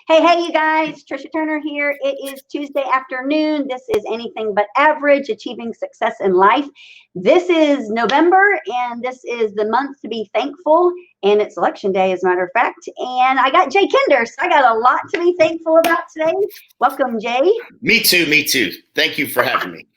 Hey, you guys, Tricia Turner here. It is Tuesday afternoon. This is Anything But Average, Achieving Success in Life. This is November, and this is the month to be thankful, and it's election day, as a matter of fact. And I got Jay Kinder, so I got a lot to be thankful about today. Welcome, Jay. Me too. Thank you for having me.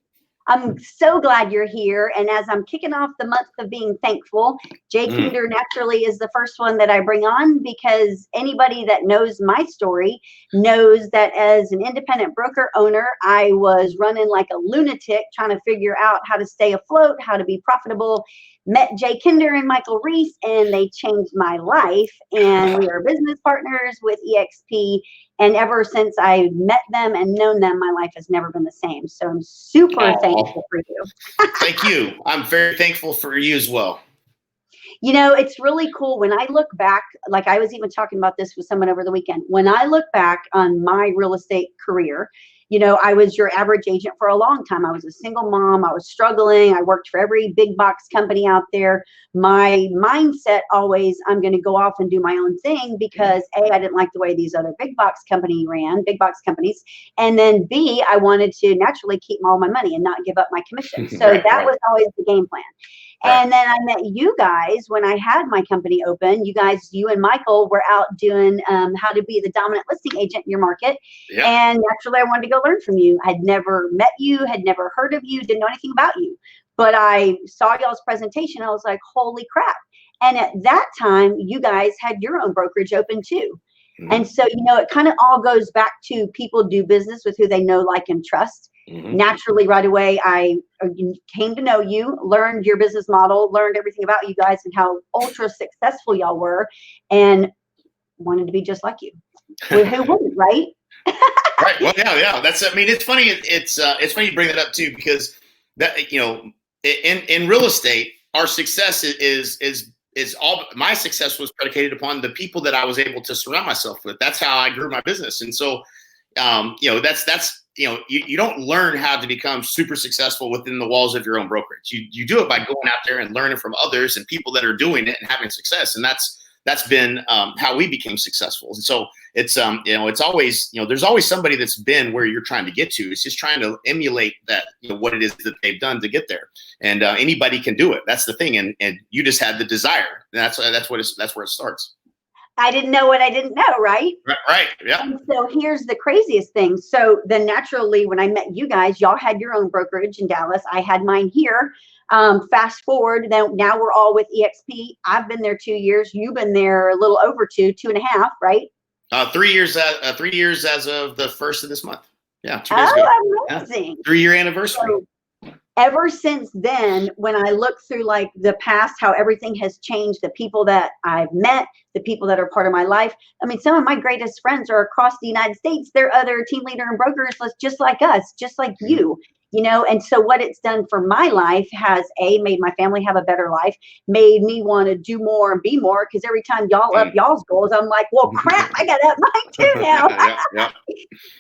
I'm so glad you're here. And as I'm kicking off the month of being thankful, Jay Kinder naturally is the first one that I bring on, because anybody that knows my story knows that as an independent broker owner, I was running like a lunatic trying to figure out how to stay afloat, how to be profitable. Met Jay Kinder and Michael Reese, and they changed my life. And we are business partners with EXP. And ever since I met them and known them, my life has never been the same. So I'm super thankful for you. Thank you. I'm very thankful for you as well. You know, it's really cool when I look back, like I was even talking about this with someone over the weekend. When I look back on my real estate career, you know, I was your average agent for a long time. I was a single mom. I was struggling. I worked for every big box company out there. My mindset always, I'm going to go off and do my own thing, because A, I didn't like the way these other big box companies. And then B, I wanted to naturally keep all my money and not give up my commission. So that was always the game plan. And then I met you guys when I had my company open. You and Michael were out doing how to be the dominant listing agent in your market. Yep. And naturally, I wanted to go learn from you. I'd never met you, had never heard of you, didn't know anything about you. But I saw y'all's presentation. I was like, holy crap. And at that time, you guys had your own brokerage open too. And so, you know, it kind of all goes back to people do business with who they know, like, and trust. Naturally, right away, I came to know you, learned your business model, learned everything about you guys and how ultra successful y'all were, and wanted to be just like you. Well, who wouldn't, right? Right. Well, yeah. I mean, it's funny. It's funny you bring that up too, because that, you know, in real estate, our success is all, my success was predicated upon the people that I was able to surround myself with. That's how I grew my business. And so, you know, that's, you know, you don't learn how to become super successful within the walls of your own brokerage. You do it by going out there and learning from others and people that are doing it and having success. And that's been how we became successful. And so it's, you know, it's always, you know, there's always somebody that's been where you're trying to get to. It's just trying to emulate that, you know, what it is that they've done to get there. And anybody can do it. That's the thing. And you just had the desire. And that's where it starts. I didn't know what I didn't know, right? Right. Yeah. And so here's the craziest thing. So then naturally, when I met you guys, y'all had your own brokerage in Dallas. I had mine here. Fast forward, now we're all with EXP. I've been there 2 years. You've been there a little over 2.5, right? 3 years. 3 years as of the first of this month. Yeah. 2 days ago. Amazing. Yeah. 3-year anniversary. So, ever since then, when I look through like the past, how everything has changed, the people that I've met, the people that are part of my life. I mean, some of my greatest friends are across the United States. They're other team leader and brokers just like us, just like you. You know, and so what it's done for my life has made my family have a better life, made me want to do more and be more, because every time y'all up y'all's goals, I'm like, well, crap, I got to up mine too now.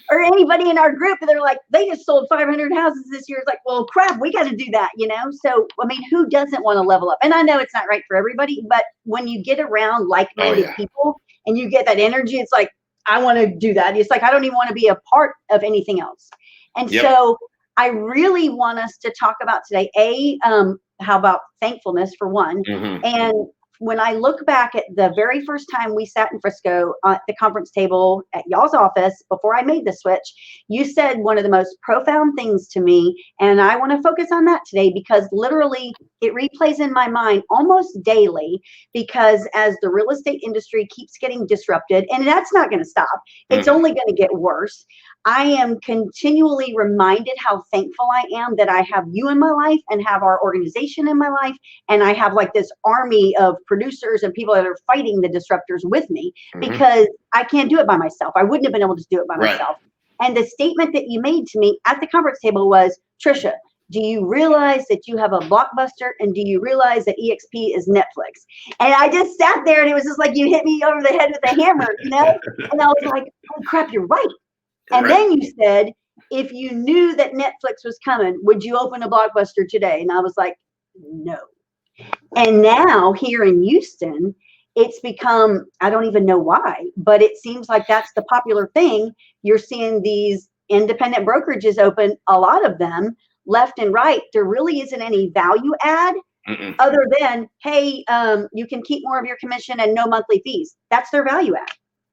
Or anybody in our group, they're like, they just sold 500 houses this year. It's like, well, crap, we got to do that, you know? So, I mean, who doesn't want to level up? And I know it's not right for everybody, but when you get around like-minded people and you get that energy, it's like, I want to do that. It's like, I don't even want to be a part of anything else. And so I really want us to talk about today, how about thankfulness for one. And when I look back at the very first time we sat in Frisco at the conference table at y'all's office, before I made the switch, you said one of the most profound things to me. And I want to focus on that today, because literally it replays in my mind almost daily, because as the real estate industry keeps getting disrupted, and that's not going to stop, it's only going to get worse. I am continually reminded how thankful I am that I have you in my life and have our organization in my life. And I have like this army of producers and people that are fighting the disruptors with me, because I can't do it by myself. I wouldn't have been able to do it by myself. And the statement that you made to me at the conference table was, Tricia, do you realize that you have a Blockbuster, and do you realize that EXP is Netflix? And I just sat there, and it was just like you hit me over the head with a hammer, you know? And I was like, oh crap, you're right. And then you said, if you knew that Netflix was coming, would you open a Blockbuster today? And I was like, no. And now here in Houston, it's become, I don't even know why, but it seems like that's the popular thing. You're seeing these independent brokerages open, a lot of them left and right. There really isn't any value add other than, hey, you can keep more of your commission and no monthly fees. That's their value add.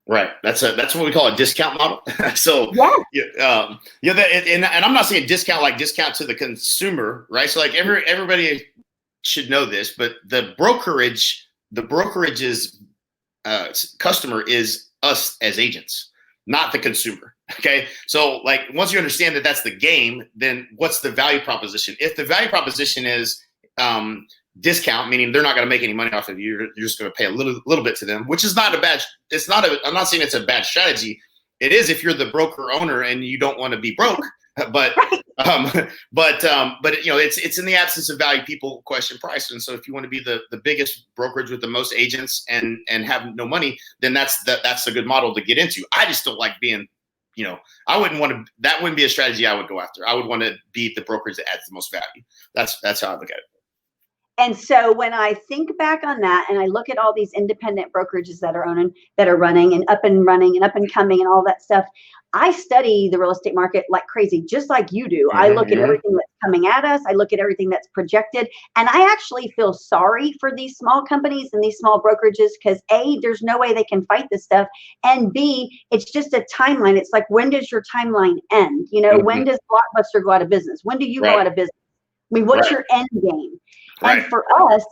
Right. That's what we call a discount model. So Yeah. and I'm not saying discount to the consumer, right? So like everybody should know this, but the brokerage's customer is us as agents, not the consumer. Okay. So like once you understand that that's the game, then what's the value proposition? If the value proposition is discount, meaning they're not going to make any money off of you, you're just going to pay a little bit to them, which is not a bad. I'm not saying it's a bad strategy. It is if you're the broker owner and you don't want to be broke. But it's in the absence of value, people question price. And so if you want to be the biggest brokerage with the most agents and have no money, then that's a good model to get into. I just don't like being, I wouldn't want to. That wouldn't be a strategy I would go after. I would want to be the brokerage that adds the most value. That's how I look at it. And so when I think back on that and I look at all these independent brokerages that are running and up and running and up and coming and all that stuff, I study the real estate market like crazy, just like you do. I look at everything that's coming at us. I look at everything that's projected. And I actually feel sorry for these small companies and these small brokerages because A, there's no way they can fight this stuff. And B, it's just a timeline. It's like, when does your timeline end? When does Blockbuster go out of business? When do you go out of business? I mean, what's your end game? And for us,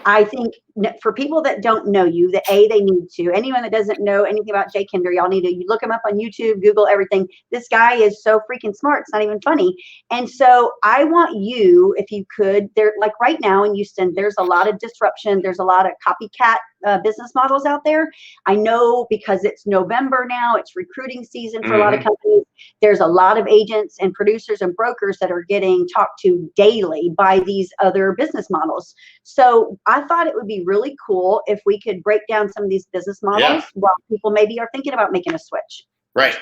I think for people that don't know you, they need to. Anyone that doesn't know anything about Jay Kinder, y'all need to look him up on YouTube, Google everything. This guy is so freaking smart. It's not even funny. And so I want you, if you could, there, like right now in Houston, there's a lot of disruption. There's a lot of copycat business models out there. I know because it's November now, it's recruiting season for a lot of companies. There's a lot of agents and producers and brokers that are getting talked to daily by these other business models. So I thought it would be really cool if we could break down some of these business models while people maybe are thinking about making a switch. Right.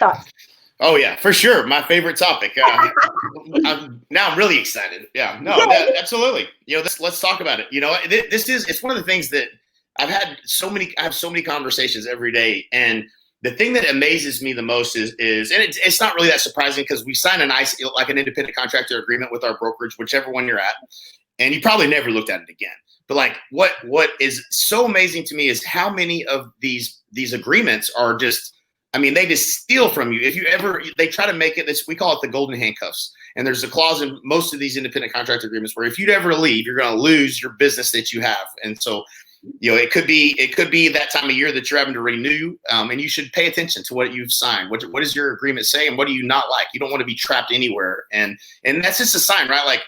Oh yeah, for sure. My favorite topic. I'm really excited. Yeah, no, absolutely. Let's talk about it. It's one of the things that I have so many conversations every day. And the thing that amazes me the most is and it's not really that surprising because we sign an independent contractor agreement with our brokerage, whichever one you're at. And you probably never looked at it again. But like what is so amazing to me is how many of these agreements are just, they just steal from you. They try to make it we call it the golden handcuffs. And there's a clause in most of these independent contractor agreements where if you'd ever leave, you're going to lose your business that you have. And so, it could be that time of year that you're having to renew, and you should pay attention to what you've signed. What does your agreement say, and what do you not like? You don't want to be trapped anywhere. And that's just a sign, right? Like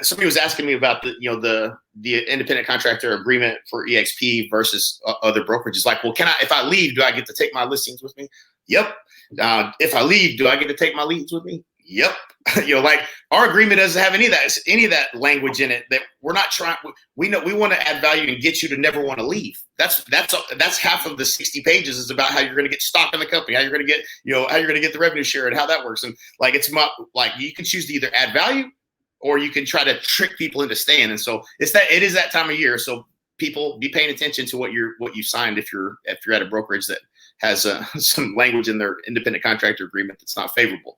somebody was asking me about the independent contractor agreement for EXP versus other brokerages. Like, well, if I leave, do I get to take my listings with me? Yep. If I leave, do I get to take my leads with me? Yep. Like our agreement doesn't have any of that language in it that we're not trying. We know we want to add value and get you to never want to leave. That's half of the 60 pages is about how you're going to get stock in the company, how you're going to get, how you're going to get the revenue share and how that works. And like, like you can choose to either add value or you can try to trick people into staying. And so it is that time of year. So people be paying attention to what you signed if you're at a brokerage that has some language in their independent contractor agreement that's not favorable.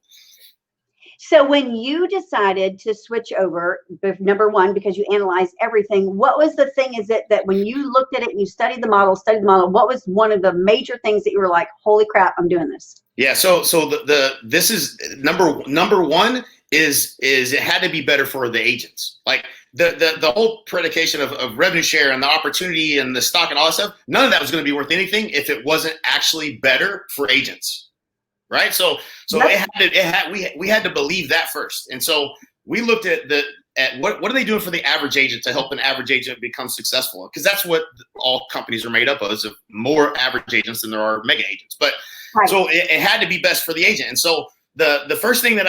So when you decided to switch over, number one, because you analyzed everything, what was the thing that when you looked at it and you studied the model, what was one of the major things that you were like, holy crap, I'm doing this? Yeah. So this is number one is it had to be better for the agents. Like the whole predication of revenue share and the opportunity and the stock and all that stuff, none of that was going to be worth anything if it wasn't actually better for agents. Right. So we had to believe that first. And so we looked at what are they doing for the average agent to help an average agent become successful? Because that's what all companies are made up of, is of more average agents than there are mega agents. But so it had to be best for the agent. And so the first thing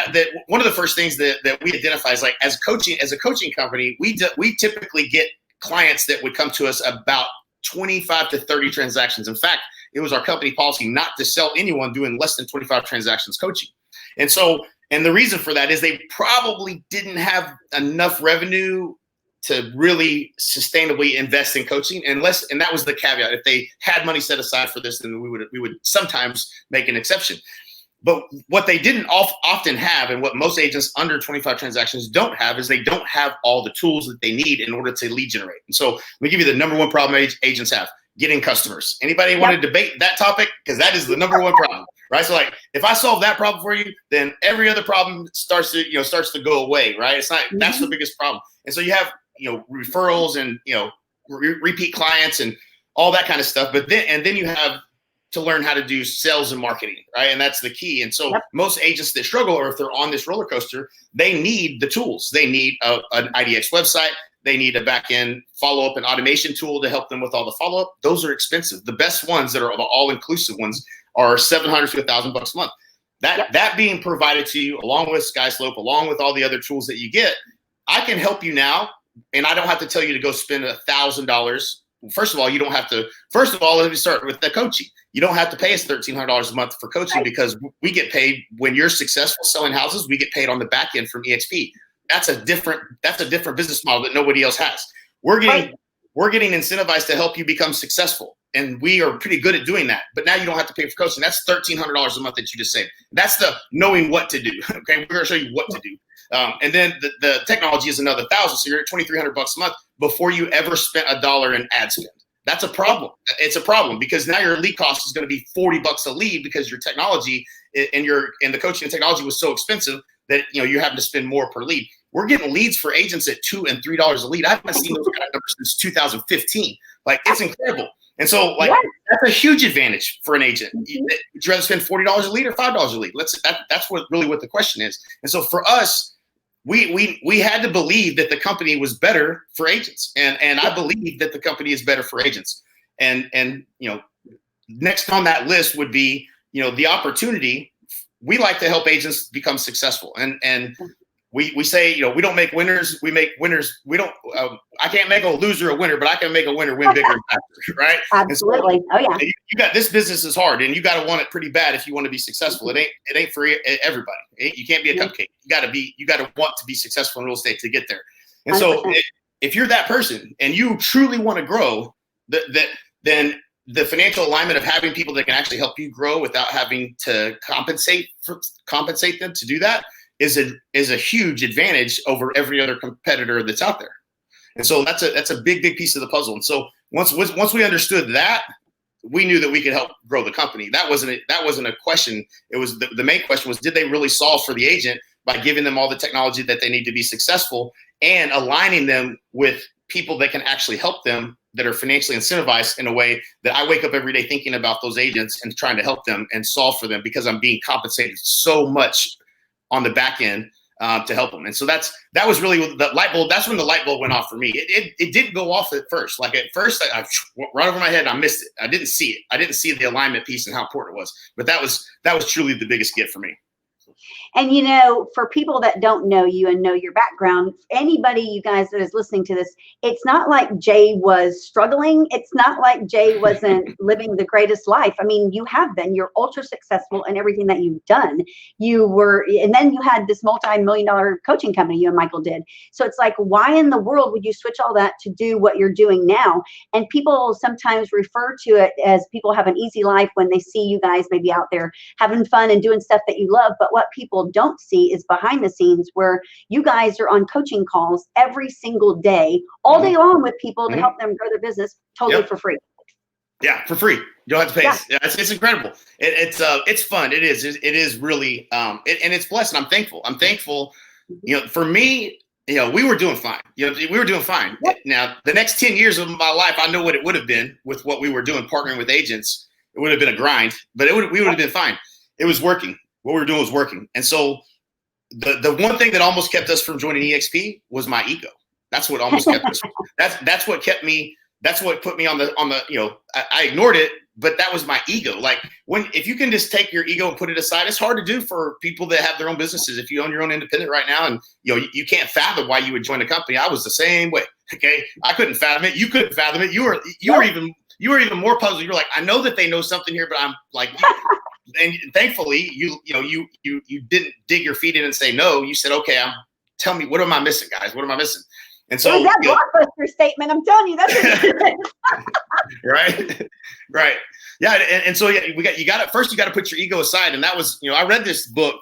one of the first things that we identify is like as a coaching company, we typically get clients that would come to us about 25 to 30 transactions. In fact, it was our company policy not to sell anyone doing less than 25 transactions coaching. And the reason for that is they probably didn't have enough revenue to really sustainably invest in coaching and that was the caveat. If they had money set aside for this, then we would sometimes make an exception. But what they didn't often have, and what most agents under 25 transactions don't have, is they don't have all the tools that they need in order to lead generate. And so let me give you the number one problem agents have: getting customers. Anybody want to debate that topic? Because that is the number one problem, right? So like, if I solve that problem for you, then every other problem starts to go away, right? It's not, that's the biggest problem. And so you have, referrals and, repeat clients and all that kind of stuff. But then you have to learn how to do sales and marketing, right? And that's the key. And so most agents that struggle, or if they're on this roller coaster, they need the tools. They need an IDX website. They need a back-end follow-up and automation tool to help them with all the follow-up. Those are expensive. The best ones that are the all-inclusive ones are $700 to $1,000 a month. That being provided to you along with SkySlope, along with all the other tools that you get, I can help you now, and I don't have to tell you to go spend $1,000. First of all, you don't have to. First of all, let me start with the coaching. You don't have to pay us $1,300 a month for coaching, because we get paid when you're successful selling houses. We get paid on the back end from EXP. That's a different business model that nobody else has. We're getting incentivized to help you become successful, and we are pretty good at doing that. But now you don't have to pay for coaching. That's $1,300 a month that you just saved. That's the knowing what to do. Okay, we're going to show you what to do. And then the technology is another $1,000, so you're at $2,300 a month before you ever spent $1 in ad spend. That's a problem. It's a problem, because now your lead cost is going to be $40 a lead, because your technology and the coaching and technology was so expensive that you're having to spend more per lead. We're getting leads for agents at $2 and $3 a lead. I haven't seen those kind of numbers since 2015. Like, it's incredible. And so, like, that's a huge advantage for an agent. Would you rather spend $40 a lead or $5 a lead? That's what the question is. And so for us, we had to believe that the company was better for agents, and I believe that the company is better for agents. And next on that list would be the opportunity. We like to help agents become successful, and we say we don't make winners, we make winners. We don't. I can't make a loser a winner, but I can make a winner win bigger and faster, right? Absolutely. So, you got this business is hard, and you got to want it pretty bad if you want to be successful. It ain't for everybody. You can't be a cupcake. You got to want to be successful in real estate to get there. And 100%. So if you're that person and you truly want to grow, then the financial alignment of having people that can actually help you grow without having to compensate them to do that is a huge advantage over every other competitor that's out there. And so that's a big piece of the puzzle. And so once we understood that, we knew that we could help grow the company. That wasn't a question. It was the main question was, did they really solve for the agent by giving them all the technology that they need to be successful and aligning them with people that can actually help them, that are financially incentivized in a way that I wake up every day thinking about those agents and trying to help them and solve for them, because I'm being compensated so much on the back end to help them. And so that was really the light bulb. That's when the light bulb went off for me. It didn't go off at first. Like, at first, I right over my head, and I missed it. I didn't see it. I didn't see the alignment piece and how important it was. But that was truly the biggest gift for me. And, for people that don't know you and know your background, anybody, you guys that is listening to this, it's not like Jay was struggling. It's not like Jay wasn't living the greatest life. I mean, you have been. You're ultra successful in everything that you've done. And then you had this multi-million-dollar coaching company you and Michael did. So it's like, why in the world would you switch all that to do what you're doing now? And people sometimes refer to it as people have an easy life when they see you guys maybe out there having fun and doing stuff that you love. But what people don't see is behind the scenes, where you guys are on coaching calls every single day, all day long, with people to help them grow their business totally for free. Yeah, for free. You don't have to pay us. Yeah, it's incredible. It's fun. It is really and it's blessed. And I'm thankful. For me, we were doing fine. We were doing fine. Yep. Now, the next 10 years of my life, I know what it would have been with what we were doing, partnering with agents. It would have been a grind, but we would have been fine. It was working. What we were doing was working. And so the one thing that almost kept us from joining EXP was my ego. That's what almost kept us. That's what kept me. That's what put me on the. I ignored it, but that was my ego. Like, if you can just take your ego and put it aside, it's hard to do for people that have their own businesses. If you own your own independent right now, and you can't fathom why you would join a company. I was the same way. Okay, I couldn't fathom it. You couldn't fathom it. You were even more puzzled. You're like, I know that they know something here, but I'm like. And thankfully, you didn't dig your feet in and say no. You said, okay, tell me, what am I missing, guys? What am I missing? And It was so, that blockbuster statement. I'm telling you, that's right, right, yeah, and so yeah, you got to first you got to put your ego aside, and that was I read this book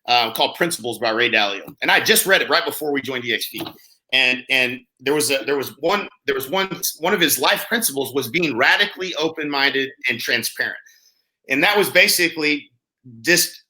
called Principles by Ray Dalio, and I just read it right before we joined EXP, and there was one of his life principles was being radically open-minded and transparent, and that was basically just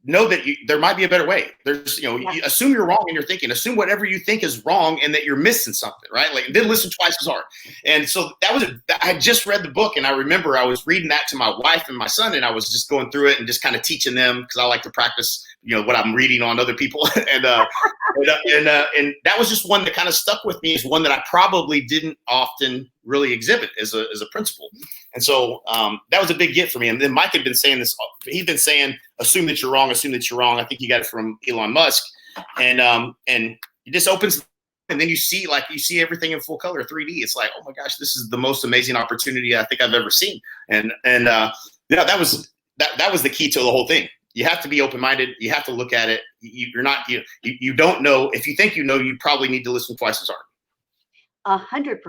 know that there might be a better way. There's, you assume you're wrong in your thinking, assume whatever you think is wrong and that you're missing something, right? Like, then listen twice as hard. And so I had just read the book, and I remember I was reading that to my wife and my son, and I was just going through it and just kind of teaching them, because I like to practice, what I'm reading on other people. and that was just one that kind of stuck with me, as one that I probably didn't often really exhibit as a principle. And so that was a big get for me. And then Mike had been saying this. He'd been saying, assume that you're wrong, assume that you're wrong. I think he got it from Elon Musk. And it just opens, and then you see everything in full color, 3D. It's like, oh my gosh, this is the most amazing opportunity I think I've ever seen. And that was the key to the whole thing. You have to be open-minded. You have to look at it. You don't know. If you think you know, you probably need to listen twice as hard. 100%.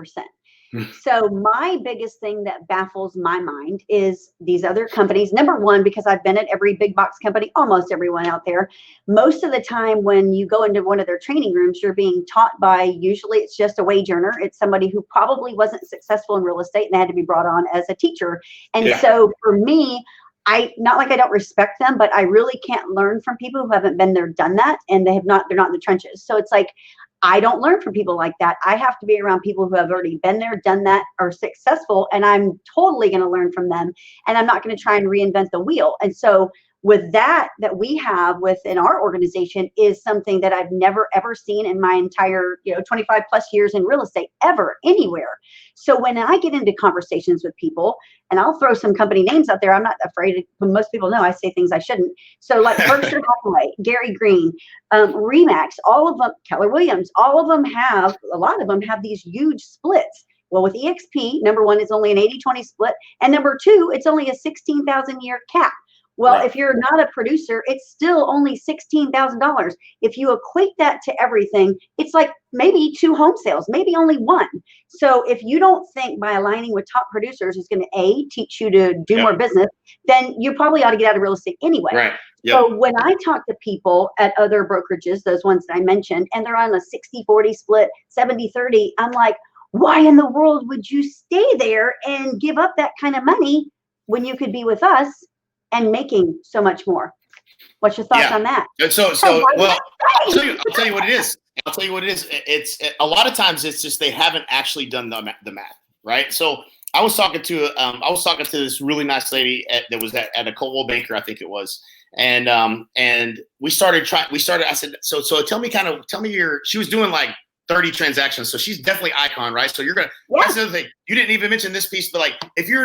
So my biggest thing that baffles my mind is these other companies. Number one, because I've been at every big box company, almost everyone out there. Most of the time when you go into one of their training rooms, you're being taught by, usually it's just a wage earner. It's somebody who probably wasn't successful in real estate and they had to be brought on as a teacher. And so for me, not like I don't respect them, but I really can't learn from people who haven't been there, done that, and they're not in the trenches. So it's like, I don't learn from people like that. I have to be around people who have already been there, done that, are successful, and I'm totally going to learn from them. And I'm not going to try and reinvent the wheel. And so with that we have within our organization is something that I've never, ever seen in my entire, 25 plus years in real estate, ever, anywhere. So when I get into conversations with people, and I'll throw some company names out there, I'm not afraid. Most people know I say things I shouldn't. So like Berkshire Hathaway, Gary Green, Remax, all of them, Keller Williams, a lot of them have these huge splits. Well, with EXP, number one, it's only an 80-20 split. And number two, it's only a 16,000 year cap. Well, right. If you're not a producer, it's still only $16,000. If you equate that to everything, it's like maybe 2 home sales, maybe only 1. So if you don't think by aligning with top producers is going to teach you to do more business, then you probably ought to get out of real estate anyway. Right. Yep. So when I talk to people at other brokerages, those ones that I mentioned, and they're on a 60-40 split, 70-30, I'm like, why in the world would you stay there and give up that kind of money when you could be with us and making so much more? What's your thoughts on that? So well, I'll tell you what it is. It's a lot of times it's just they haven't actually done the math, right? So I was talking to this really nice lady that was at a Coldwell Banker, I think it was, and we started. I said, so tell me she was doing like 30 transactions. So she's definitely icon, right? So that's the other thing. You didn't even mention this piece, but like if you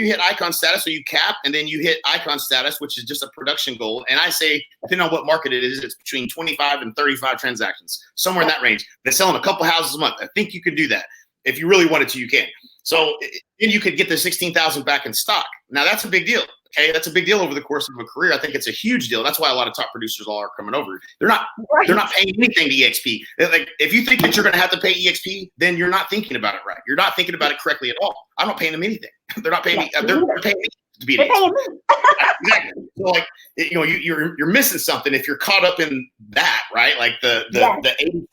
hit icon status, so you cap and then you hit icon status, which is just a production goal. And I say, depending on what market it is, it's between 25 and 35 transactions, somewhere in that range. They're selling a couple houses a month. I think you could do that. If you really wanted to, you can. So then you could get the 16,000 back in stock. Now that's a big deal. Okay, that's a big deal over the course of a career. I think it's a huge deal. That's why a lot of top producers all are coming over. They're not paying anything to EXP. Like, if you think that you're going to have to pay EXP, then you're not thinking about it right. You're not thinking about it correctly at all. I'm not paying them anything. They're not paying me. They're paying me to be an EXP. Exactly. So like, you're missing something if you're caught up in that, right? Like the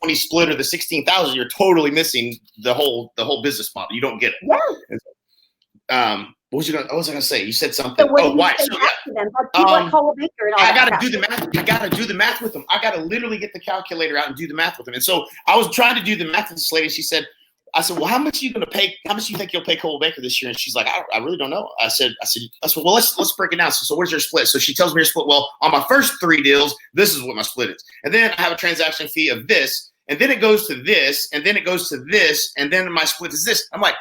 80-20 split or the 16,000, you're totally missing the whole business model. You don't get it. Yeah. What was I gonna say? You said something. So why? I gotta do the math. I gotta do the math with them. I gotta literally get the calculator out and do the math with them. And so I was trying to do the math with this lady. I said, well, how much are you gonna pay? How much do you think you'll pay Coldwell Banker this year? And she's like, I really don't know. I said, well, let's break it down. So where's your split? So she tells me her split. Well, on my first 3 deals, this is what my split is. And then I have a transaction fee of this, and then it goes to this, and then it goes to this, and then my split is this. I'm like,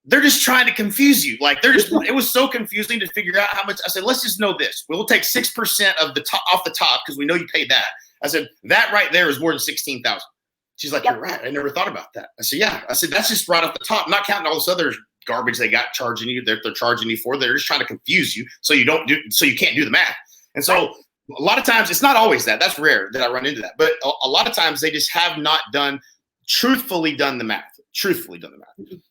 they're just trying to confuse you. Like it was so confusing to figure out how much. I said, let's just know this. We'll take 6% of the top off the top because we know you paid that. I said, that right there is more than 16,000. She's like, you're right. I never thought about that. I said, yeah. I said, that's just right off the top, not counting all this other garbage they got charging you. They're charging you for. They're just trying to confuse you so you can't do the math. And so a lot of times it's not always that. That's rare that I run into that. But a lot of times they just have not truthfully done the math.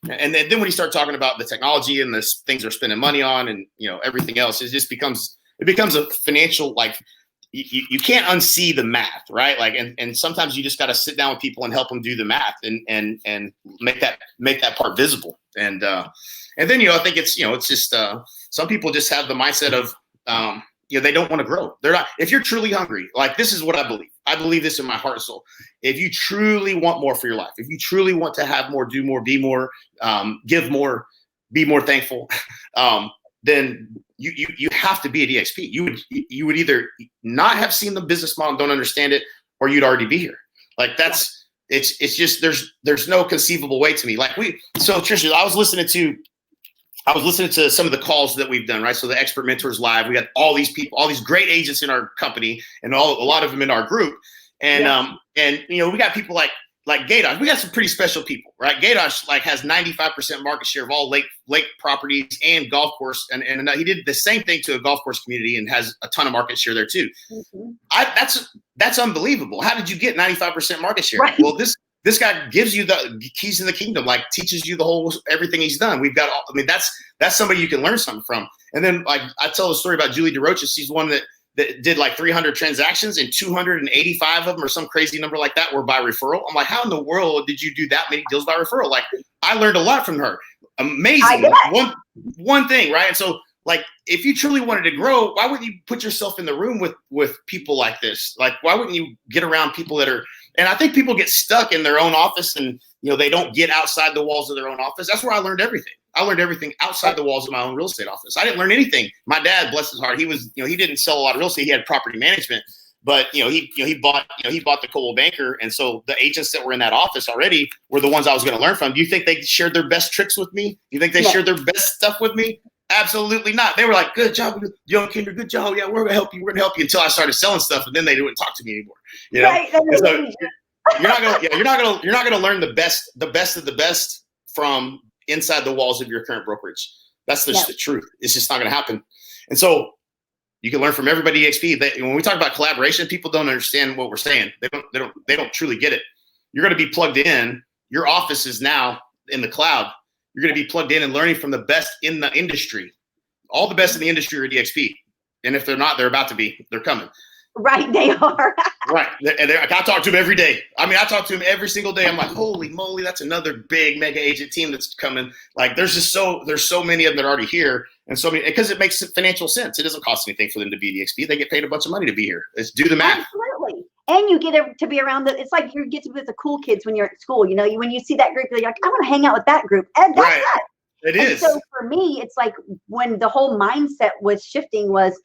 And then when you start talking about the technology and the things they're spending money on and, everything else, it becomes a financial, like, you can't unsee the math, right? Like, and sometimes you just got to sit down with people and help them do the math and make that part visible. And then, I think it's just, some people just have the mindset of, they don't want to grow. They're not, if you're truly hungry, like, this is what I believe this in my heart and soul. If you truly want more for your life, if you truly want to have more, do more, be more, give more, be more thankful, then you have to be at EXP. You would either not have seen the business model, don't understand it, or you'd already be here. Like, it's just, there's no conceivable way to me. Like, so Tricia, I was listening to some of the calls that we've done, right? So the Expert Mentors Live, we got all these people, all these great agents in our company, and a lot of them in our group. And we got people like Gadosh. We got some pretty special people, right? Gadosh has 95% market share of all lake properties and golf course, and he did the same thing to a golf course community and has a ton of market share there too. Mm-hmm. That's unbelievable. How did you get 95% market share? Right. Well, this guy gives you the keys to the kingdom, like, teaches you everything he's done. That's somebody you can learn something from. And then, like, I tell a story about Julie DeRocha. She's one that did like 300 transactions, and 285 of them, or some crazy number like that, were by referral. I'm like, how in the world did you do that many deals by referral? Like, I learned a lot from her. Amazing. One thing, right? And so, like, if you truly wanted to grow, why wouldn't you put yourself in the room with people like this? Like, why wouldn't you get around people that are, and I think people get stuck in their own office, and, they don't get outside the walls of their own office. That's where I learned everything. I learned everything outside the walls of my own real estate office. I didn't learn anything. My dad, bless his heart, he was, he didn't sell a lot of real estate. He had property management, but he bought the Coldwell Banker. And so the agents that were in that office already were the ones I was going to learn from. Do you think they shared their best tricks with me? Do you think they shared their best stuff with me? Absolutely not. They were like, good job, young Kinder, good job. Yeah, we're going to help you. We're going to help you, until I started selling stuff. And then they didn't talk to me anymore. Right. So you're not going to learn the best of the best from inside the walls of your current brokerage. That's the truth. It's just not going to happen. And so you can learn from everybody at EXP. When we talk about collaboration, people don't understand what we're saying. They don't truly get it. You're going to be plugged in. Your office is now in the cloud. You're going to be plugged in and learning from the best in the industry. All the best in the industry are at EXP. And if they're not, they're about to be. They're coming. Right, they are. Right. And I talk to them every day. I mean, I talk to them every single day. I'm like, holy moly, that's another big mega agent team that's coming. Like, there's so many of them that are already here. And so many, because it makes financial sense. It doesn't cost anything for them to be at EXP. They get paid a bunch of money to be here. Let's do the math. Absolutely. And you get to be around it's like you get to be with the cool kids when you're at school. When you see that group, you're like, I want to hang out with that group. And that's right. It is. So for me, it's like, when the whole mindset was shifting was,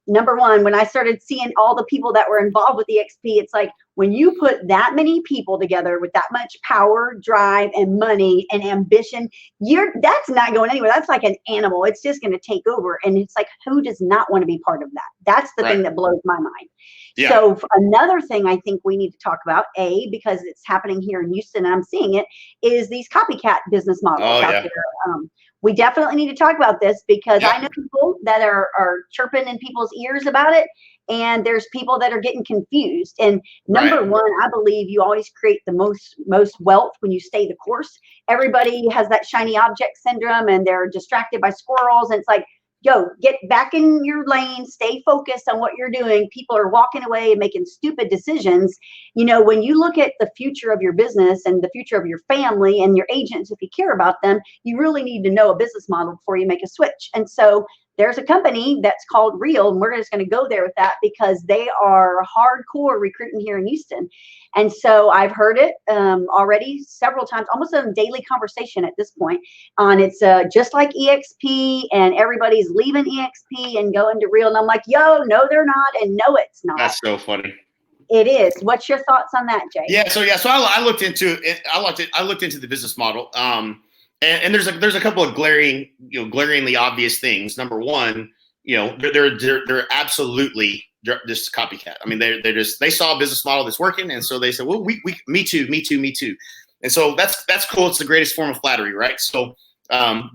number one, when I started seeing all the people that were involved with EXP, it's like, when you put that many people together with that much power, drive, and money and ambition, that's not going anywhere. That's like an animal. It's just going to take over. And it's like, who does not want to be part of that? That's the thing that blows my mind. Yeah. So another thing I think we need to talk about, because it's happening here in Houston, and I'm seeing it, is these copycat business models out there. We definitely need to talk about this, because I know people that are chirping in people's ears about it, and there's people that are getting confused. And number one, I believe you always create the most wealth when you stay the course. Everybody has that shiny object syndrome, and they're distracted by squirrels. And it's like, get back in your lane, stay focused on what you're doing. People are walking away and making stupid decisions. When you look at the future of your business and the future of your family and your agents, if you care about them, you really need to know a business model before you make a switch. And so there's a company that's called Real, and we're just going to go there with that, because they are hardcore recruiting here in Houston. And so I've heard it already several times, almost a daily conversation at this point, on it's just like EXP, and everybody's leaving EXP and going to Real. And I'm like, no, they're not. And no, it's not. That's so funny. It is. What's your thoughts on that, Jay? So I looked into it. I looked into the business model. And there's a couple of glaringly obvious things. Number one, they're absolutely just copycat. I mean, they saw a business model that's working, and so they said, well, me too. And so that's cool. It's the greatest form of flattery, right? So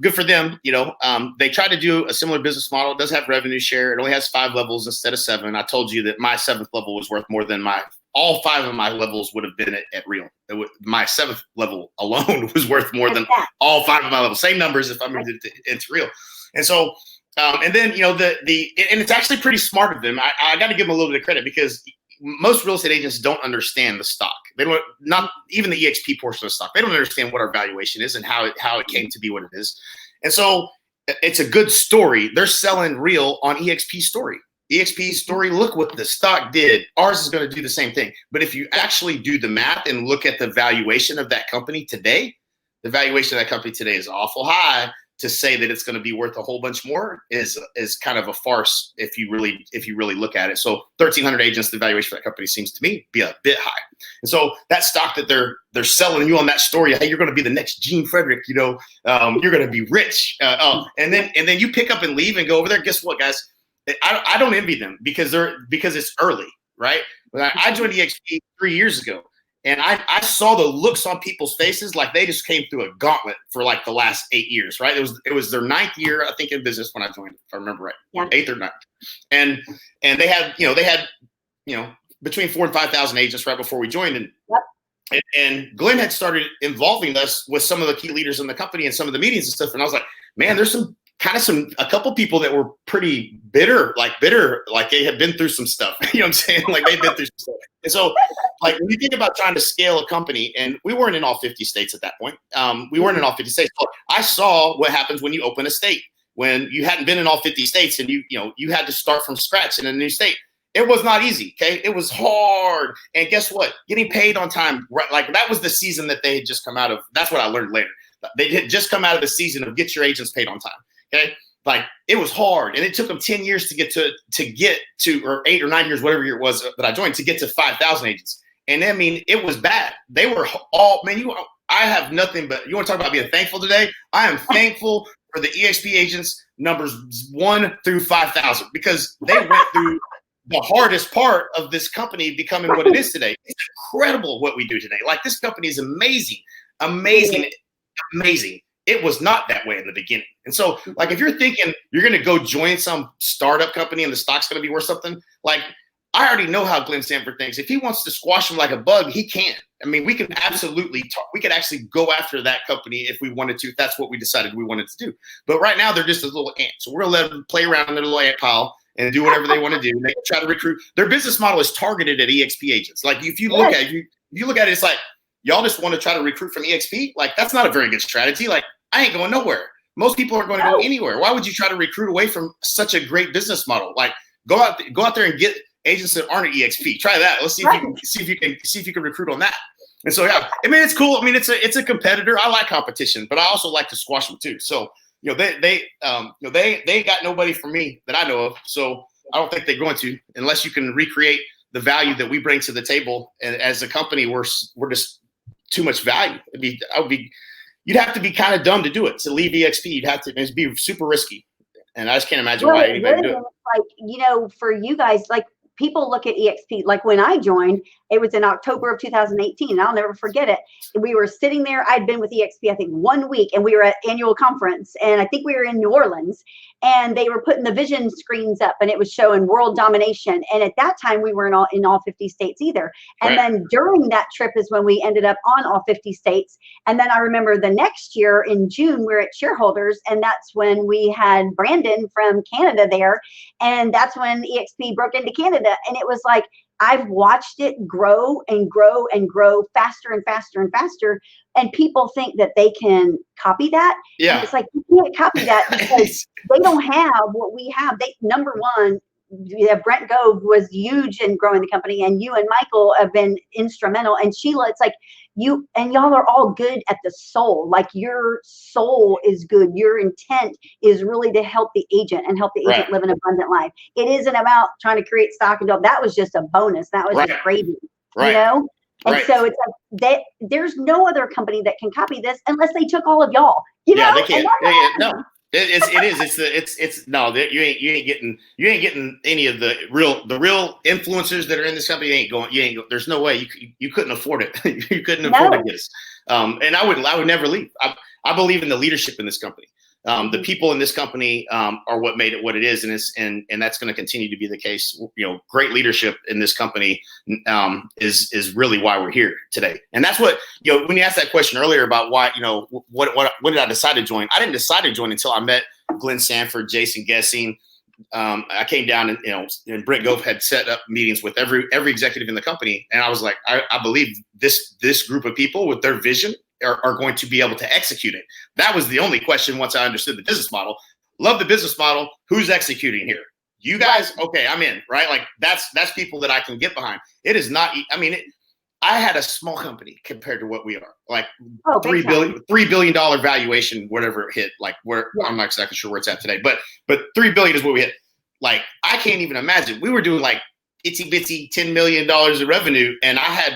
good for them. They tried to do a similar business model. It does have revenue share. It only has 5 levels instead of 7. I told you that my 7th level was worth more than all 5 of my levels would have been at Real. My 7th level alone was worth more than all 5 of my levels. Same numbers if I moved it into Real. And so, and then, and it's actually pretty smart of them. I got to give them a little bit of credit because most real estate agents don't understand the stock. They don't, not even the EXP portion of the stock. They don't understand what our valuation is and how it came to be what it is. And so it's a good story. They're selling Real on EXP story. EXP story, look what the stock did. Ours is going to do the same thing. But if you actually do the math and look at the valuation of that company today, the valuation of that company today is awful high. To say that it's going to be worth a whole bunch more is kind of a farce if you really look at it. So 1,300 agents, the valuation for that company seems to me be a bit high. And so that stock that they're selling you on that story, hey, you're going to be the next Gene Frederick, you're going to be rich. And then you pick up and leave and go over there. Guess what, guys? I don't envy them because it's early, right? When I joined EXP 3 years ago. And I saw the looks on people's faces like they just came through a gauntlet for like the last 8 years, right? It was their 9th year, I think, in business when I joined, if I remember right. Yeah. 8th or 9th. And they had between 4,000 and 5,000 agents right before we joined. And Glenn had started involving us with some of the key leaders in the company and some of the meetings and stuff. And I was like, man, there's a couple people that were pretty bitter, like they had been through some stuff. You know what I'm saying? Like they've been through some stuff. And so, like, when you think about trying to scale a company, and we weren't in all 50 states at that point. We weren't in all 50 states. But I saw what happens when you open a state. When you hadn't been in all 50 states and you had to start from scratch in a new state. It was not easy, okay? It was hard. And guess what? Getting paid on time, right? Like that was the season that they had just come out of. That's what I learned later. They had just come out of the season of get your agents paid on time, okay? Like it was hard, and it took them 10 years to get to, or 8 or 9 years, whatever year it was that I joined, to get to 5,000 agents. And I mean, it was bad. They were all, man, I have nothing but, you want to talk about being thankful today? I am thankful for the EXP agents numbers 1 through 5,000 because they went through the hardest part of this company becoming what it is today. It's incredible what we do today. Like this company is amazing. It was not that way in the beginning. And so, like, if you're thinking you're going to go join some startup company and the stock's going to be worth something, like, I already know how Glenn Sanford thinks. If he wants to squash him like a bug, he can. I mean, we can absolutely talk. We could actually go after that company if we wanted to, if that's what we decided we wanted to do. But right now, they're just a little ant. So we're going to let them play around in their little ant pile and do whatever they want to do. They try to recruit. Their business model is targeted at EXP agents. Like, if you look at it, if you look at it, it's like, y'all just want to try to recruit from EXP? Like, that's not a very good strategy. Like, I ain't going nowhere. Most people aren't going to go anywhere. Why would you try to recruit away from such a great business model? Like, go out there and get agents that aren't at EXP. Try that. Let's see if you can recruit on that. And so, yeah, I mean, it's cool. I mean, it's a competitor. I like competition, but I also like to squash them too. So, they got nobody from me that I know of. So I don't think they're going to, unless you can recreate the value that we bring to the table. And as a company, we're just too much value. You'd have to be kind of dumb to do it, to leave EXP. You'd have to, it'd be super risky. And I just can't imagine why anybody would do it. Like, for you guys, like, people look at EXP, like when I joined, it was in October of 2018, and I'll never forget it. We were sitting there, I'd been with EXP, I think 1 week, and we were at annual conference, and I think we were in New Orleans, and they were putting the vision screens up, and it was showing world domination. And at that time, we weren't in all 50 states either. And then during that trip is when we ended up on all 50 states. And then I remember the next year in June, we were at shareholders, and that's when we had Brandon from Canada there. And that's when EXP broke into Canada. And it was like, I've watched it grow and grow and grow faster and faster and faster. And people think that they can copy that. Yeah. And it's like, you can't copy that because they don't have what we have. Number one, Brent Gove was huge in growing the company, and you and Michael have been instrumental. And Sheila, it's like you and y'all are all good at the soul. Like, your soul is good. Your intent is really to help the agent and help the agent live an abundant life. It isn't about trying to create stock and that was just a bonus. That was just gravy, And so it's like there's no other company that can copy this unless they took all of y'all. They can't. No. No, you ain't getting any of the real influencers that are in this company. There's no way you couldn't afford it. You couldn't afford to get us. And I would never leave. I believe in the leadership in this company. The people in this company are what made it what it is, and that's going to continue to be the case. Great leadership in this company is really why we're here today. And that's what when you asked that question earlier about why when did I decide to join? I didn't decide to join until I met Glenn Sanford, Jason Gessing. I came down and Brent Gove had set up meetings with every executive in the company, and I was like, I believe this group of people with their vision are going to be able to execute it. That was the only question once I understood the business model. Love the business model. Who's executing here? You guys? Okay, I'm in, right? Like that's people that I can get behind. It is not, I had a small company compared to what we are. Like $3 billion valuation, whatever it hit, like I'm not exactly sure where it's at today, but $3 billion is what we hit. Like I can't even imagine. We were doing like itsy bitsy $10 million of revenue, and I had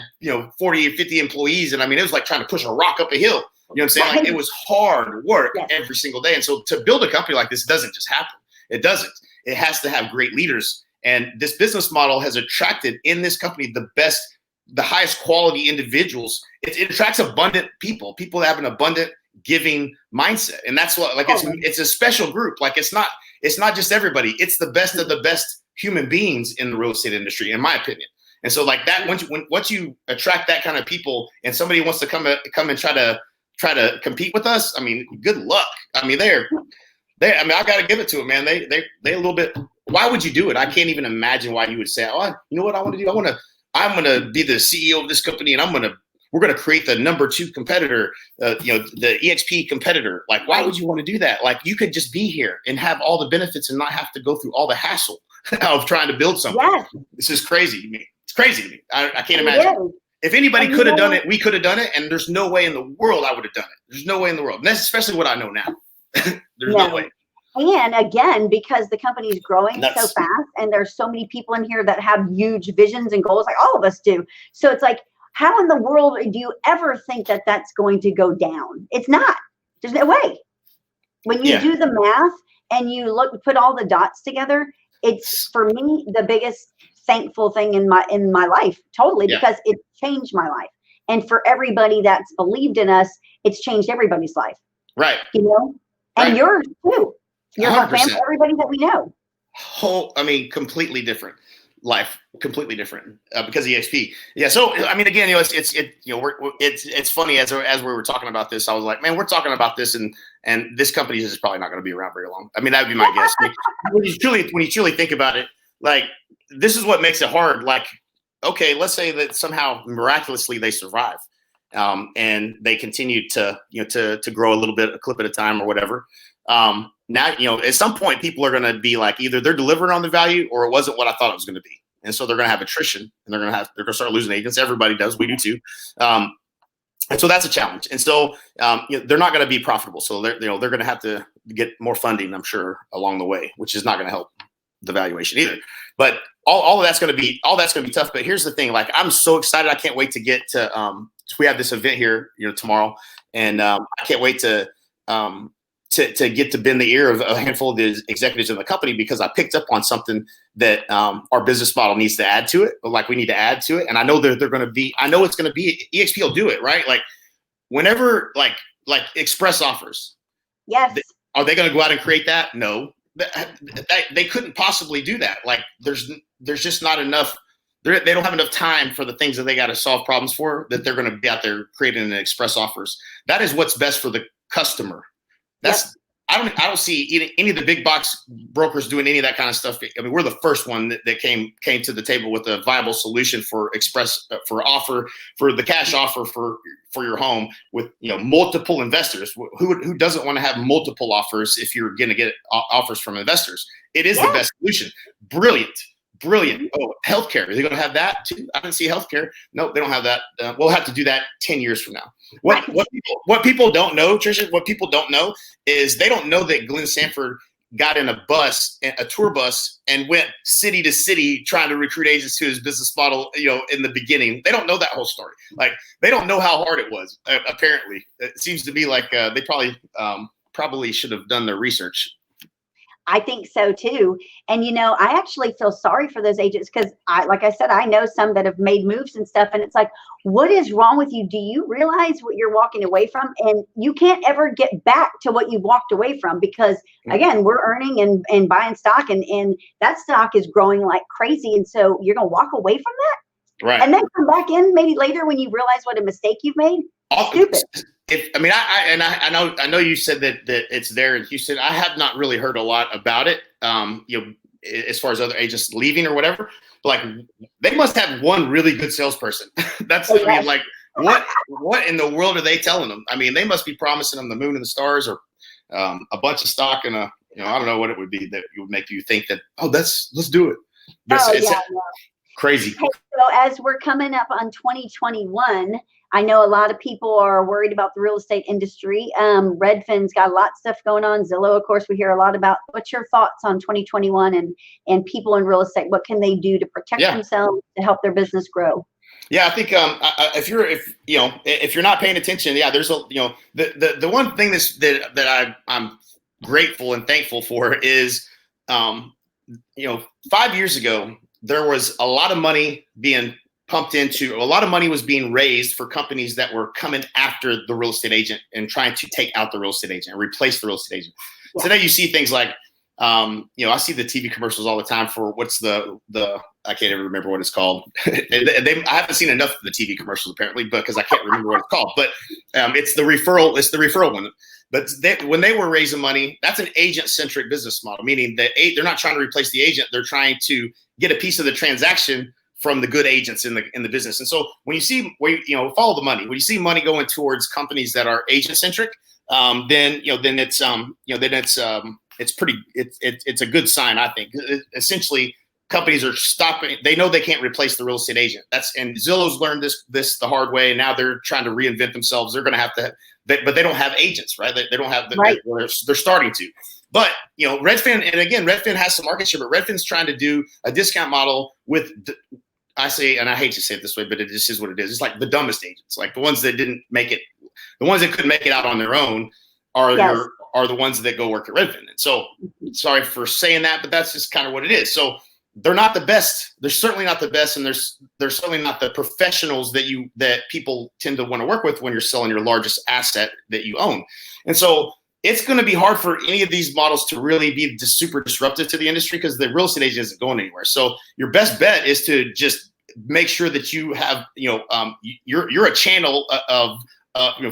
40 or 50 employees, and it was like trying to push a rock up a hill. You know what I'm saying? Like it was hard work every single day. And so to build a company like this doesn't just happen. It doesn't. It has to have great leaders. And this business model has attracted in this company the highest quality individuals. It attracts abundant people that have an abundant giving mindset. And that's what it's a special group. Like it's not just everybody. It's the best of the best human beings in the real estate industry, in my opinion. And so like that, once you attract that kind of people and somebody wants to come and try to compete with us, good luck. I got to give it to them, man. They a little bit, why would you do it? I can't even imagine why you would say, oh, you know what I want to do? I'm going to be the CEO of this company, and we're going to create the number 2 competitor, the EXP competitor. Like, why would you want to do that? Like, you could just be here and have all the benefits and not have to go through all the hassle of trying to build something. Yes. This is crazy to me. It's crazy to me. I can't imagine. If anybody could have done it, we could have done it. And there's no way in the world I would have done it. There's no way in the world. And that's especially what I know now. There's no way. And again, because the company is growing so fast and there's so many people in here that have huge visions and goals, like all of us do. So it's like, how in the world do you ever think that that's going to go down? It's not. There's no way. When you do the math and you put all the dots together, it's for me the biggest thankful thing in my life, totally, because it changed my life. And for everybody that's believed in us, it's changed everybody's life. Right. And yours too. Your family, everybody that we know. Completely different life, completely different because of EXP. Yeah. So again, it's funny as we were talking about this, I was like, man, we're talking about this, and this company is probably not going to be around very long. That would be my guess. When you truly think about it, like this is what makes it hard. Like, okay, let's say that somehow miraculously they survive, and they continue to grow a little bit, a clip at a time or whatever. Now, at some point people are going to be like, either they're delivering on the value or it wasn't what I thought it was going to be. And so they're going to have attrition, and they're going to start losing agents. Everybody does. We do too. And so that's a challenge. And so, they're not going to be profitable. So they're going to have to get more funding, I'm sure, along the way, which is not going to help the valuation either. But all of that's going to be tough. But here's the thing, like, I'm so excited. I can't wait to get to, we have this event here, tomorrow, and I can't wait to get to bend the ear of a handful of the executives in the company, because I picked up on something that our business model needs to add to it. But like, we need to add to it. And I know that I know it's going to be, EXP will do it, right? Like whenever, like express offers. Yes. Are they going to go out and create that? No, they couldn't possibly do that. Like there's just not enough. They don't have enough time for the things that they got to solve problems for, that they're going to be out there creating an express offers. That is what's best for the customer. I don't see any of the big box brokers doing any of that kind of stuff. We're the first one that came to the table with a viable solution for the cash offer for your home with multiple investors. Who doesn't want to have multiple offers if you're going to get offers from investors? It is the best solution. Brilliant. Oh, healthcare. Are they going to have that too? I didn't see healthcare. No, they don't have that. We'll have to do that 10 years from now. What people don't know, Tricia, what people don't know is they don't know that Glenn Sanford got in a tour bus, and went city to city trying to recruit agents to his business model, in the beginning. They don't know that whole story. Like, they don't know how hard it was, apparently. It seems to be like they probably should have done their research. I think so too. And I actually feel sorry for those agents because like I said, I know some that have made moves and stuff. And it's like, what is wrong with you? Do you realize what you're walking away from? And you can't ever get back to what you walked away from because again, we're earning and buying stock and that stock is growing like crazy. And so you're going to walk away from that. Right. And then come back in maybe later when you realize what a mistake you've made. Stupid. I know you said that it's there in Houston. I have not really heard a lot about it. As far as other agents leaving or whatever, but like they must have one really good salesperson. That's like what in the world are they telling them? I mean, they must be promising them the moon and the stars or a bunch of stock and I don't know what it would be that would make you think that let's do it. It's crazy. Hey, so as we're coming up on 2021. I know a lot of people are worried about the real estate industry. Redfin's got a lot of stuff going on. Zillow, of course, we hear a lot about. What's your thoughts on 2021 and people in real estate? What can they do to protect themselves, to help their business grow? Yeah, I think if you're not paying attention, there's the one thing that I'm grateful and thankful for is 5 years ago there was a lot of money being pumped into, a lot of money was being raised for companies that were coming after the real estate agent and trying to take out the real estate agent and replace the real estate agent. Yeah. Today you see things like, I see the TV commercials all the time for what's the I can't even remember what it's called. I haven't seen enough of the TV commercials apparently because I can't remember what it's called, but it's the referral one. But when they were raising money, that's an agent-centric business model, meaning that they're not trying to replace the agent. They're trying to get a piece of the transaction from the good agents in the business. And so when you see follow the money, when you see money going towards companies that are agent centric, then it's a good sign, I think. Essentially, companies are stopping. They know they can't replace the real estate agent. And Zillow's learned this the hard way. And now they're trying to reinvent themselves. They're going to have to, but they don't have agents, right? They don't have they're starting to. But Redfin, and again, Redfin has some market share, but Redfin's trying to do a discount model with. I say, and I hate to say it this way, but it just is what it is. It's like the dumbest agents, like the ones that didn't make it, the ones that couldn't make it out on their own are the ones that go work at Redfin. And so, sorry for saying that, but that's just kind of what it is. So they're not the best. They're certainly not the best, and they're certainly not the professionals that people tend to want to work with when you're selling your largest asset that you own. And so it's going to be hard for any of these models to really be super disruptive to the industry because the real estate agent isn't going anywhere. So your best bet is to just make sure that you have, you're a channel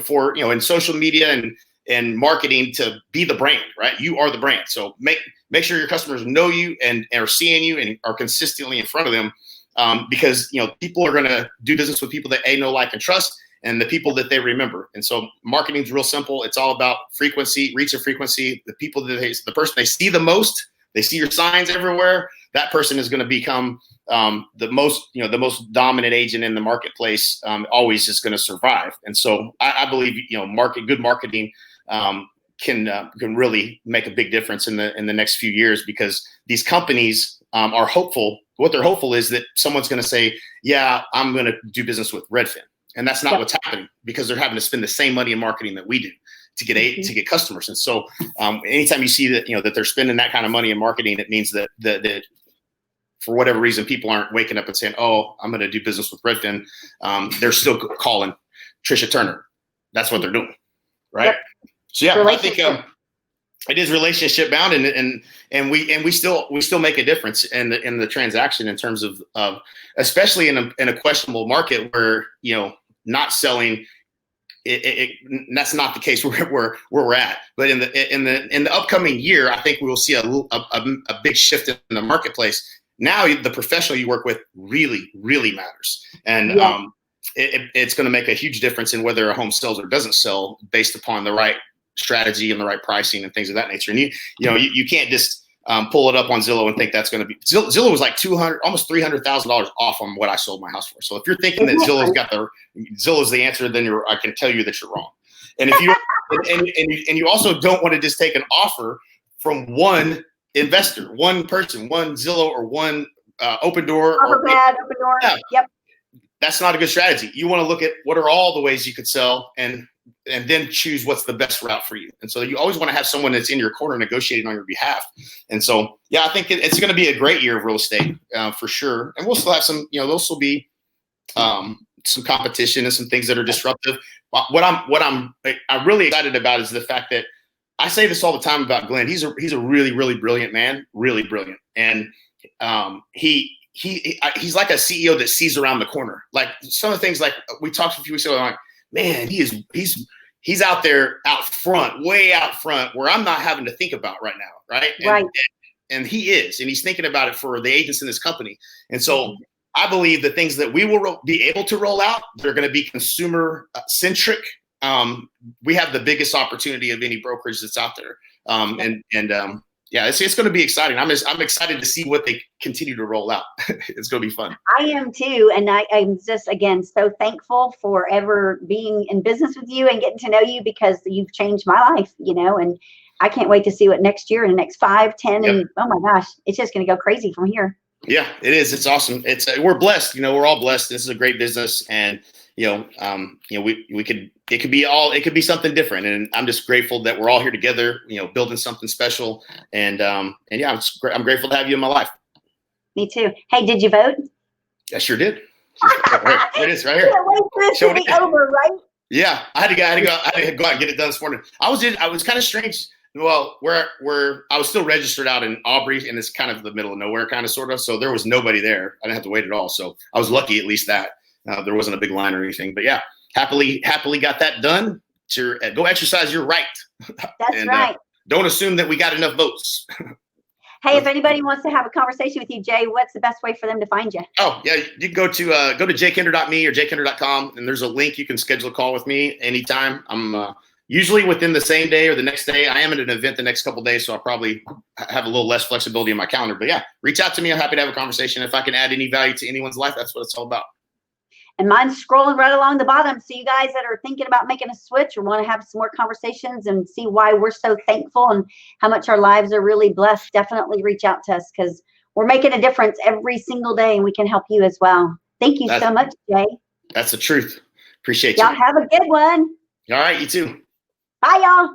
for in social media and marketing to be the brand, right? You are the brand. So make sure your customers know you and are seeing you and are consistently in front of them, because people are going to do business with people that they know, like, and trust, and the people that they remember. And so marketing is real simple. It's all about frequency, reach of frequency. The people the person they see the most, they see your signs everywhere. That person is going to become the most dominant agent in the marketplace. Always is going to survive. And so I believe good marketing can really make a big difference in the next few years, because these companies are hopeful. What they're hopeful is that someone's going to say, yeah, I'm going to do business with Redfin. And that's not what's happening, because they're having to spend the same money in marketing that we do to get customers. And so anytime you see that, that they're spending that kind of money in marketing, it means that for whatever reason, people aren't waking up and saying, oh, I'm going to do business with Redfin. They're still calling Tricia Turner. That's what they're doing. Right. Yep. So yeah, I think it is relationship bound, and we still make a difference in the transaction in terms of especially in a questionable market where not selling that's not the case where we're at. But in the upcoming year, I think we will see a big shift in the marketplace. Now the professional you work with really, really matters, and it's going to make a huge difference in whether a home sells or doesn't sell based upon the right strategy and the right pricing and things of that nature. And you can't just pull it up on Zillow and think that's going to be. Zillow was like $200,000, almost $300,000 off on what I sold my house for. So if you're thinking that Zillow's the answer, then I can tell you that you're wrong. And if you and you also don't want to just take an offer from one investor, one person, one Zillow or one Open Door. Open Door. Yeah. Yep. That's not a good strategy. You want to look at what are all the ways you could sell and and then choose what's the best route for you. And so you always want to have someone that's in your corner negotiating on your behalf. And so, yeah, I think it's going to be a great year of real estate for sure. And we'll still have some, there'll still be some competition and some things that are disruptive. What I'm really excited about is the fact that I say this all the time about Glenn. He's a really, really brilliant man, really brilliant. And he's like a CEO that sees around the corner. Like some of the things like we talked a few weeks ago, I'm like, man, he's out there out front, way out front, where I'm not having to think about right now, right? And he is, and he's thinking about it for the agents in this company. And so I believe the things that we will be able to roll out, they're going to be consumer centric. We have the biggest opportunity of any brokerage that's out there. Yeah, it's going to be exciting. I'm excited to see what they continue to roll out. It's going to be fun. I am too. And I'm just, again, so thankful for ever being in business with you and getting to know you, because you've changed my life, and I can't wait to see what next year and the next 5, 10, and oh my gosh, it's just going to go crazy from here. Yeah, it is. It's awesome. We're blessed. We're all blessed. This is a great business, and it could be something different. And I'm just grateful that we're all here together, building something special. And yeah, I'm grateful to have you in my life. Me too. Hey, did you vote? I sure did. It is right here. Wait for this to be over, right? Yeah, I had to go out and get it done this morning. I was kind of strange. Well, where I was still registered out in Aubrey, and it's kind of the middle of nowhere, kind of sort of. So there was nobody there. I didn't have to wait at all. So I was lucky, at least that there wasn't a big line or anything. But yeah, happily got that done. To go exercise your right. That's right. Don't assume that we got enough votes. Hey, if anybody wants to have a conversation with you, Jay, what's the best way for them to find you? Oh, yeah, you can go to jkinder.me or jkinder.com, and there's a link. You can schedule a call with me anytime. I'm usually within the same day or the next day. I am at an event the next couple of days, so I'll probably have a little less flexibility in my calendar. But yeah, reach out to me. I'm happy to have a conversation. If I can add any value to anyone's life, that's what it's all about. And mine's scrolling right along the bottom. So you guys that are thinking about making a switch or want to have some more conversations and see why we're so thankful and how much our lives are really blessed, definitely reach out to us, because we're making a difference every single day, and we can help you as well. Thank you so much, Jay. That's the truth. Appreciate you. Y'all have a good one. All right, you too. Bye, y'all.